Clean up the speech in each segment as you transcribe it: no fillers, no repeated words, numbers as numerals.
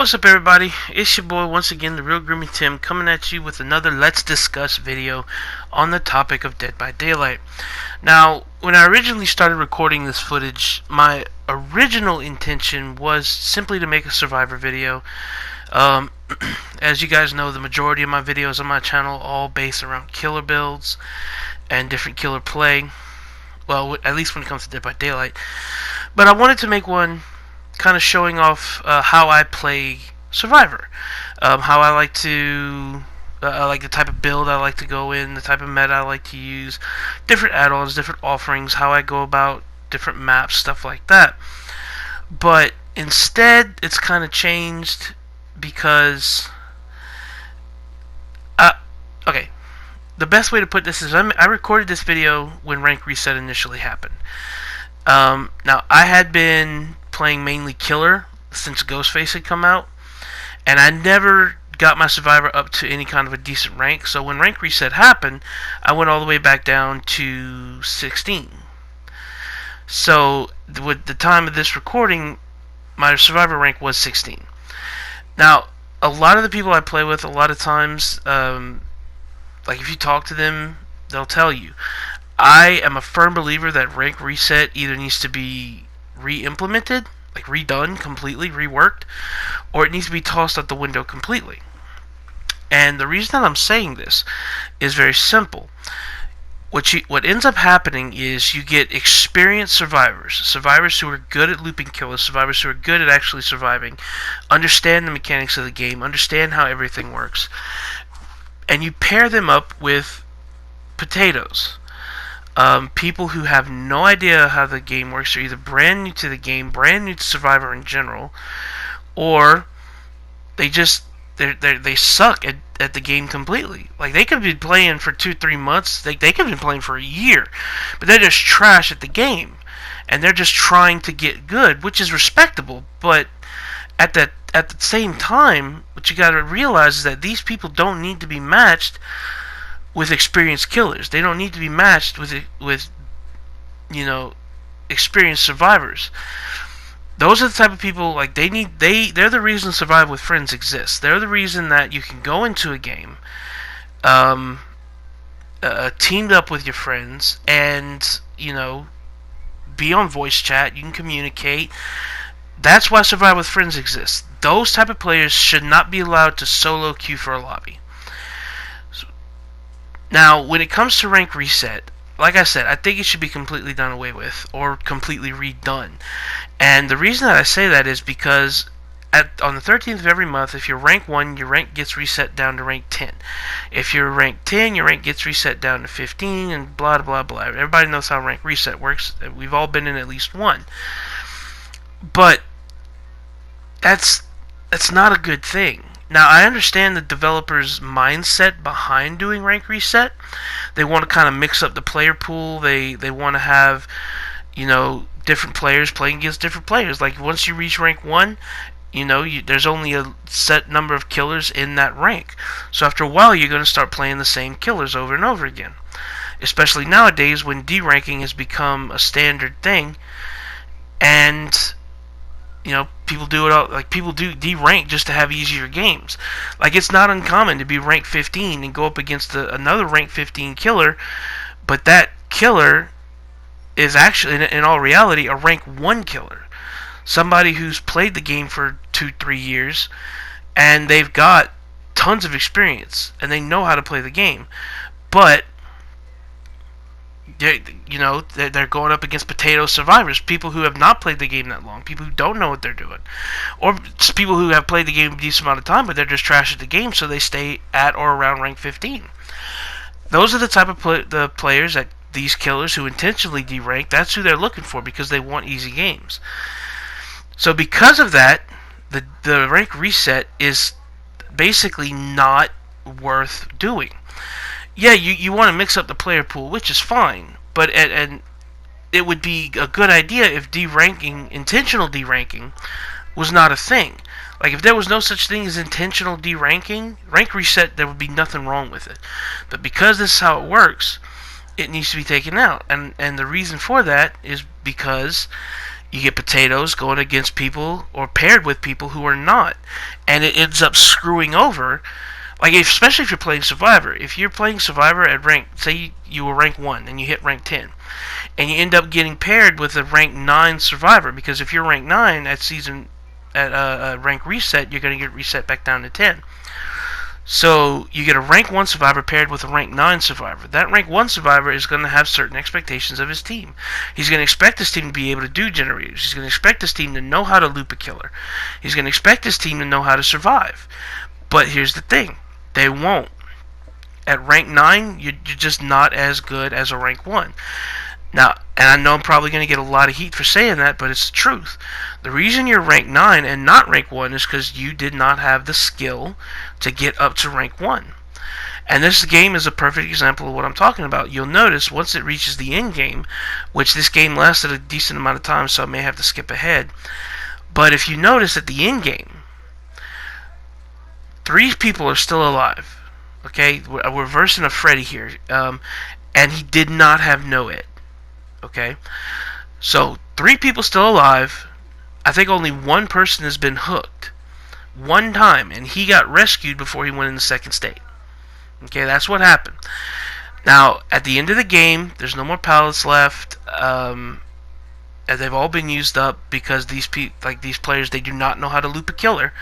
What's up, everybody? It's your boy once again, the Real Groomy Tim, coming at you with another Let's Discuss video on the topic of Dead by Daylight. Now, when I originally started recording this footage, my original intention was simply to make a Survivor video. As you guys know, the majority of my videos on my channel all based around killer builds and different killer play. Well, at least when it comes to Dead by Daylight. But I wanted to make one kind of showing off how I play Survivor, how I like to, like the type of build I like to go in, the type of meta I like to use, different add-ons, different offerings, how I go about different maps, stuff like that. But instead, it's kind of changed because, okay, the best way to put this is I recorded this video when rank reset initially happened. Now, I had been playing mainly killer since Ghostface had come out, and I never got my Survivor up to any kind of a decent rank. So when rank reset happened, I went all the way back down to 16. So with the time of this recording, my Survivor rank was 16. Now, a lot of the people I play with, a lot of times, like if you talk to them, they'll tell you, I am a firm believer that rank reset either needs to be re-implemented, like redone completely, reworked, or it needs to be tossed out the window completely. And the reason that I'm saying this is very simple. What ends up happening is you get experienced survivors who are good at looping kills, survivors who are good at actually surviving, understand the mechanics of the game, understand how everything works, and you pair them up with potatoes. People who have no idea how the game works are either brand new to the game, brand new to Survivor in general, or they suck at the game completely. Like, they could be playing for 2-3 months, they could have been playing for a year, but they're just trash at the game, and they're just trying to get good, which is respectable. But at the same time, what you got to realize is that these people don't need to be matched with experienced killers. They don't need to be matched with experienced survivors. Those are the type of people, like, they're the reason Survive with Friends exists. They're the reason that you can go into a game teamed up with your friends and, be on voice chat, you can communicate. That's why Survive with Friends exists. Those type of players should not be allowed to solo queue for a lobby. Now, when it comes to rank reset, like I said, I think it should be completely done away with or completely redone. And the reason that I say that is because on the 13th of every month, if you're rank 1, your rank gets reset down to rank 10. If you're rank 10, your rank gets reset down to 15, and blah, blah, blah. Everybody knows how rank reset works. We've all been in at least one. But that's not a good thing. Now, I understand the developers' mindset behind doing rank reset. They want to kind of mix up the player pool. They want to have, different players playing against different players. Like, once you reach rank 1, there's only a set number of killers in that rank. So after a while, you're going to start playing the same killers over and over again. Especially nowadays when deranking has become a standard thing. And people do it all, like, people do derank just to have easier games. Like, it's not uncommon to be rank 15 and go up against another rank 15 killer, but that killer is actually, in all reality, a rank 1 killer. Somebody who's played the game for 2-3 years, and they've got tons of experience, and they know how to play the game. But they're going up against potato survivors, people who have not played the game that long, people who don't know what they're doing, or people who have played the game a decent amount of time, but they're just trash at the game, so they stay at or around rank 15. Those are the type of the players that these killers who intentionally derank, that's who they're looking for, because they want easy games. So because of that, the rank reset is basically not worth doing. Yeah, you want to mix up the player pool, which is fine, but and it would be a good idea if intentional deranking, was not a thing. Like, if there was no such thing as intentional deranking, rank reset, there would be nothing wrong with it. But because this is how it works, it needs to be taken out. And the reason for that is because You get potatoes going against people or paired with people who are not, and it ends up screwing over. Like, especially if you're playing Survivor. If you're playing Survivor at rank, say you were rank 1 and you hit rank 10, and you end up getting paired with a rank 9 Survivor, because if you're rank 9 at rank reset, you're going to get reset back down to 10. So you get a rank 1 Survivor paired with a rank 9 Survivor. That rank 1 Survivor is going to have certain expectations of his team. He's going to expect his team to be able to do generators. He's going to expect his team to know how to loop a killer. He's going to expect his team to know how to survive. But here's the thing. They won't. At rank 9, you're just not as good as a rank 1. Now, and I know I'm probably going to get a lot of heat for saying that, but it's the truth. The reason you're rank 9 and not rank 1 is because you did not have the skill to get up to rank 1. And this game is a perfect example of what I'm talking about. You'll notice once it reaches the end game, which this game lasted a decent amount of time, so I may have to skip ahead. But if you notice at the end game, 3 people are still alive. Okay, we're versing a Freddy here, and he did not have no it. Okay, so 3 people still alive. I think only 1 person has been hooked 1 time, and he got rescued before he went in the second state. Okay, that's what happened. Now, at the end of the game, there's no more pallets left. They've all been used up because these players, they do not know how to loop a killer,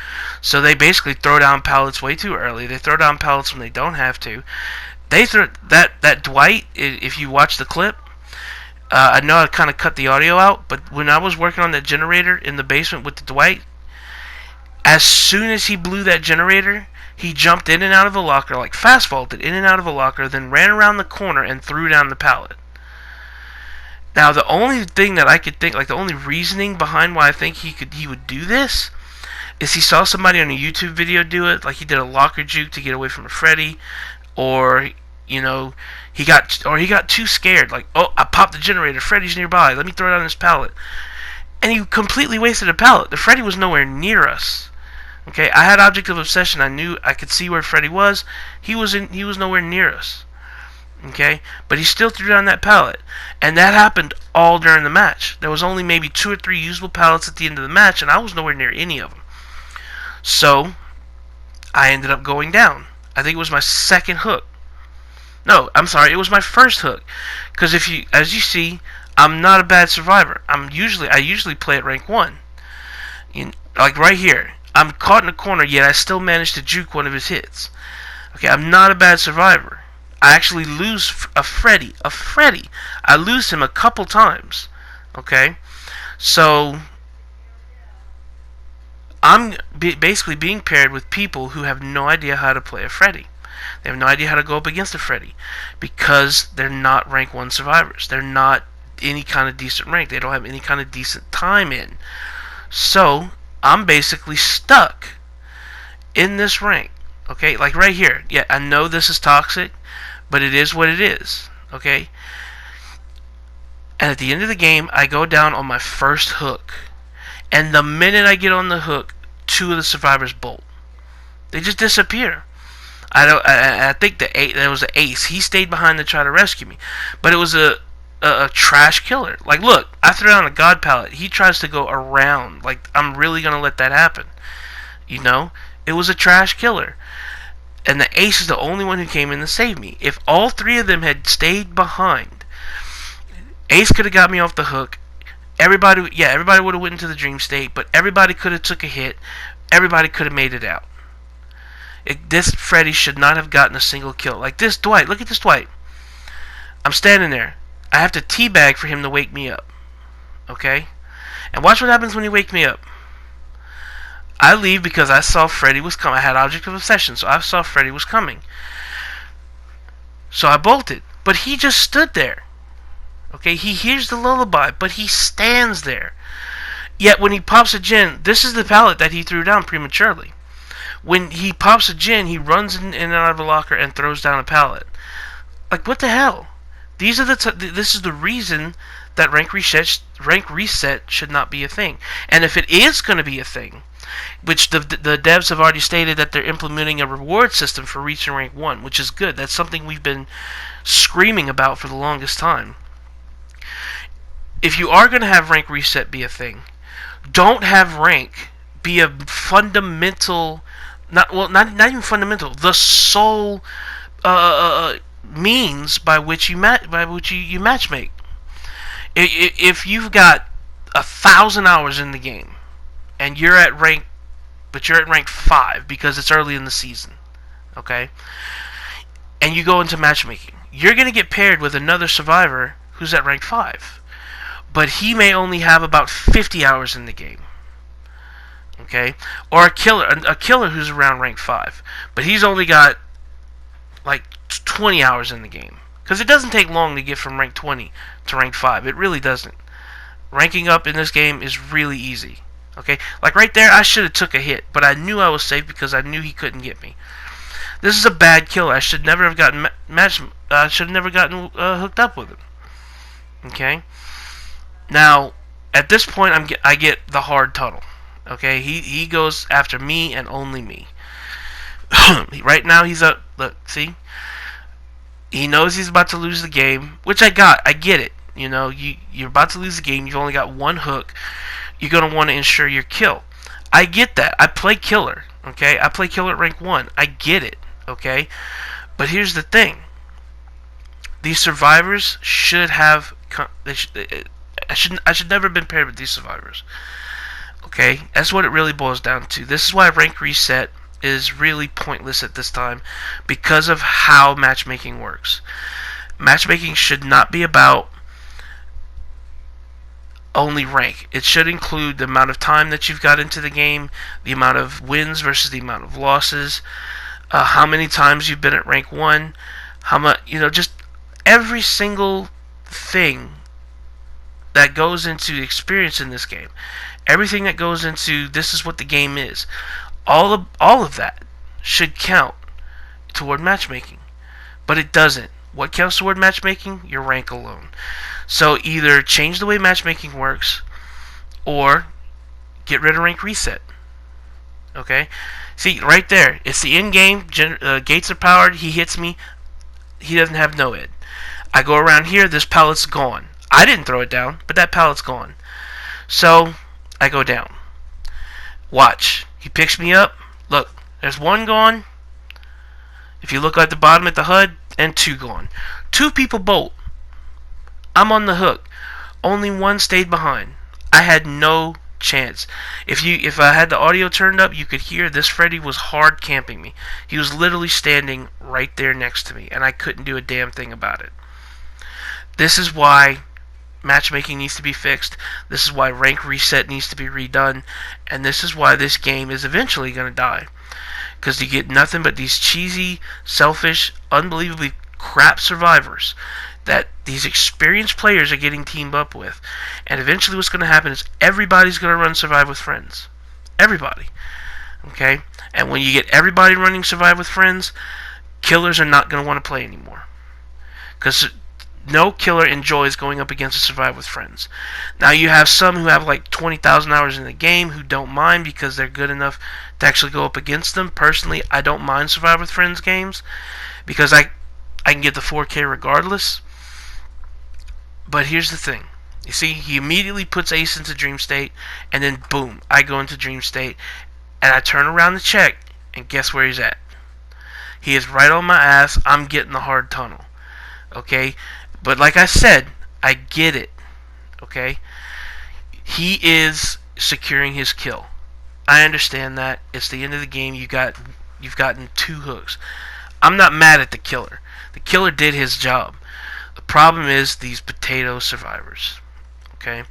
so they basically throw down pallets way too early. They throw down pallets when they don't have to. They throw that Dwight. If you watch the clip, I know I kind of cut the audio out, but when I was working on that generator in the basement with the Dwight, as soon as he blew that generator, he jumped in and out of a locker, like fast vaulted in and out of a locker, then ran around the corner and threw down the pallet. Now, the only thing that I could think, like the only reasoning behind why I think he would do this, is he saw somebody on a YouTube video do it, like he did a locker juke to get away from a Freddy, or he got too scared, like, oh, I popped the generator, Freddy's nearby, let me throw down this pallet, and he completely wasted a pallet. The Freddy was nowhere near us. Okay, I had object of obsession. I knew I could see where Freddy was. He was nowhere near us. Okay, but he still threw down that pallet, and that happened all during the match. There was only maybe 2 or 3 usable pallets at the end of the match, and I was nowhere near any of them. So I ended up going down. I think it was my second hook. No, I'm sorry, it was my first hook. Because as you see, I'm not a bad survivor. I usually play at rank 1. Like right here, I'm caught in a corner, yet I still managed to juke one of his hits. Okay, I'm not a bad survivor. I actually lose a Freddy. I lose him a couple times. Okay? So, I'm basically being paired with people who have no idea how to play a Freddy. They have no idea how to go up against a Freddy. Because they're not rank 1 survivors. They're not any kind of decent rank. They don't have any kind of decent time in. So, I'm basically stuck in this rank. Okay? Like right here. Yeah, I know this is toxic, but it is what it is, okay? And at the end of the game, I go down on my first hook. And the minute I get on the hook, 2 of the survivors bolt. They just disappear. I think there was an ace. He stayed behind to try to rescue me. But it was a trash killer. Like, look, I threw down a god pallet. He tries to go around. Like, I'm really going to let that happen. It was a trash killer. And the ace is the only one who came in to save me. If all 3 of them had stayed behind, ace could have got me off the hook. Everybody would have went into the dream state, but everybody could have took a hit. Everybody could have made it out. This Freddy should not have gotten a single kill. Like this Dwight. Look at this Dwight. I'm standing there. I have to teabag for him to wake me up. Okay? And watch what happens when he wakes me up. I leave because I saw Freddy was coming. I had object of obsession, so I saw Freddy was coming. So I bolted. But he just stood there. Okay, he hears the lullaby, but he stands there. Yet when he pops a gen, this is the pallet that he threw down prematurely. When he pops a gen, he runs in and out of a locker and throws down a pallet. Like, what the hell? This is the reason that rank reset should not be a thing. And if it is going to be a thing, which the devs have already stated that they're implementing a reward system for reaching rank 1, which is good. That's something we've been screaming about for the longest time. if you are going to have rank reset be a thing, don't have rank be a fundamental, not even fundamental, the sole means by which you matchmake. If you've got 1,000 hours in the game and you're at rank 5 because it's early in the season, okay, and you go into matchmaking, you're going to get paired with another survivor who's at rank 5, but he may only have about 50 hours in the game, okay, or a killer who's around rank 5, but he's only got like 20 hours in the game, because it doesn't take long to get from rank 20 to rank 5. It really doesn't. Ranking up in this game is really easy. Okay, like right there, I should have took a hit, but I knew I was safe because I knew he couldn't get me. This is a bad killer. I should never have gotten hooked up with him. Okay. Now, at this point, I get the hard tunnel. Okay, he goes after me and only me. Right now, he's up. Look, see. He knows he's about to lose the game, which I get it. You know, you're about to lose the game. You've only got one hook. You're going to want to ensure your kill. I get that. I play killer, okay? I play killer at rank 1. I get it, okay? But here's the thing. These survivors should have... I should never have been paired with these survivors. Okay? That's what it really boils down to. This is why rank reset is really pointless at this time, because of how matchmaking works. Matchmaking should not be about only rank. It should include the amount of time that you've got into the game, the amount of wins versus the amount of losses, how many times you've been at rank 1, how much, just every single thing that goes into experience in this game. Everything that goes into this is what the game is. All of that should count toward matchmaking. But it doesn't. What counts toward matchmaking? Your rank alone. So either change the way matchmaking works, or get rid of rank reset. Okay? See, right there. It's the in-game. Gates are powered. He hits me. He doesn't have no ed. I go around here. This pallet's gone. I didn't throw it down, but that pallet's gone. So, I go down. Watch. He picks me up. Look. There's one gone. If you look at the bottom at the HUD, and 2 gone. 2 people bolt. I'm on the hook. Only 1 stayed behind. I had no chance. If I had the audio turned up, you could hear this Freddy was hard camping me. He was literally standing right there next to me, and I couldn't do a damn thing about it. This is why matchmaking needs to be fixed. This is why rank reset needs to be redone, and this is why this game is eventually going to die. Because you get nothing but these cheesy, selfish, unbelievably crap survivors that these experienced players are getting teamed up with. And eventually what's going to happen is everybody's going to run Survive with Friends. Everybody. Okay? And when you get everybody running Survive with Friends, killers are not going to want to play anymore. Because no killer enjoys going up against a Survive with Friends. Now you have some who have like 20,000 hours in the game who don't mind because they're good enough to actually go up against them. Personally, I don't mind Survive with Friends games because I can get the 4K regardless. But here's the thing. You see, he immediately puts Ace into Dream State, and then boom, I go into Dream State, and I turn around to check, and guess where he's at? He is right on my ass. I'm getting the hard tunnel. Okay? But like I said, I get it. Okay? He is securing his kill. I understand that. It's the end of the game. You've gotten 2 hooks. I'm not mad at the killer. The killer did his job. The problem is these potato survivors. Okay?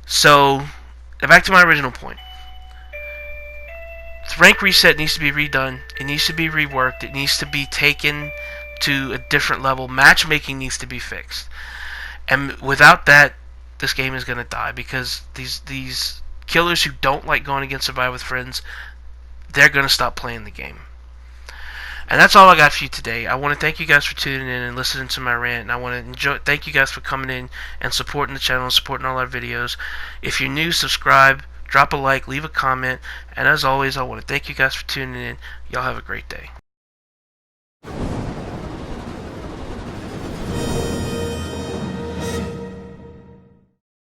So, back to my original point. The rank reset needs to be redone. It needs to be reworked. It needs to be taken to a different level. Matchmaking needs to be fixed. And without that, this game is going to die because these killers who don't like going against Survive with Friends, they're going to stop playing the game. And that's all I got for you today. I want to thank you guys for tuning in and listening to my rant. And I want to thank you guys for coming in and supporting the channel and supporting all our videos. If you're new, subscribe, drop a like, leave a comment. And as always, I want to thank you guys for tuning in. Y'all have a great day.